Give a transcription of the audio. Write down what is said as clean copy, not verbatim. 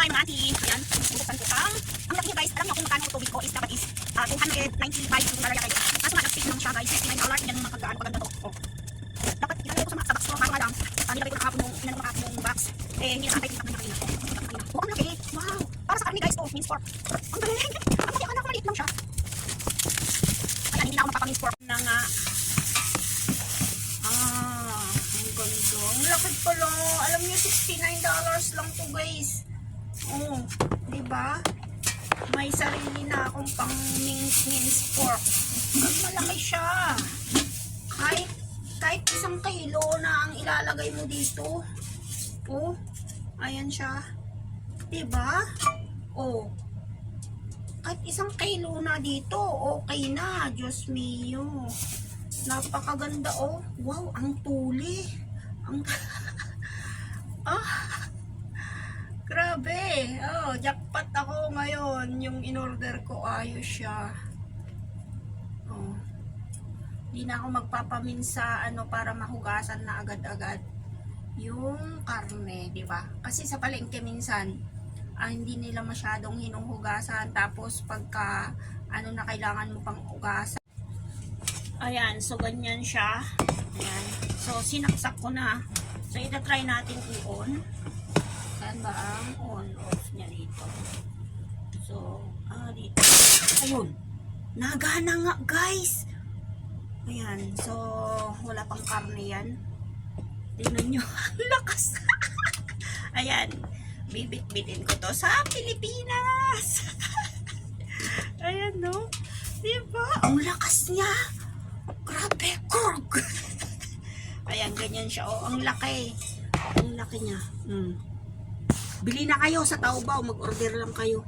Hi mga auntie. Ayan, bubuksan ko ang laki niya guys. Alam niyo kung magkano tubig ko is dapat is 295 yung lalagay kayo. Kaso nga nag-stick lang siya guys, $69. Tingnan mo magkagaan paganda to. Oh. Dapat ilalagay ko sa box ko, kaso nga lang. Nilagay ko nakapon yung box. Eh, hindi na antay titak na yung kanina. Oh, ang laki. Wow. Para sa karne guys to, minced pork. Ang galing. Ang laki, akala ko maliit lang siya. Ayan, hindi na ako magpapa-minced pork na nga. Ang ganda. Ang laki pala. Alam niyo, $69 lang to guys. Oh, diba? May sarili na akong pang minced pork. Ang malaki siya. Kahit 1 kilo na ang ilalagay mo dito. Oh, ayan siya. Diba? Oh. Kahit 1 kilo na dito, okay na. Diyos mio. Napakaganda oh. Wow, ang tuli. Ang grabe. Oh, jackpot ako ngayon. Yung in-order ko, ayos siya. Oh. Hindi na ako magpapaminsa para mahugasan na agad-agad yung karne, di ba? Kasi sa palengke minsan, hindi nila masyadong hinuhugasan. Tapos pagka na kailangan mo pang hugasan. Ayan, so ganyan siya. Ayan. So sinaksak ko na. So ita-try natin i-on. Saan ba ang on-off niya dito? So, dito. Ayun. Nagana nga, guys. Ayan. So, wala pang karne yan. Tingnan nyo. Ang lakas. Ayan. Bibit-bitin ko to sa Pilipinas. Ayan, no? Diba? Ang lakas niya. Grabe. Kurg. Ayan, ganyan siya. Oh, ang laki. Ang laki niya. Bili na kayo sa Taobao, mag-order lang kayo.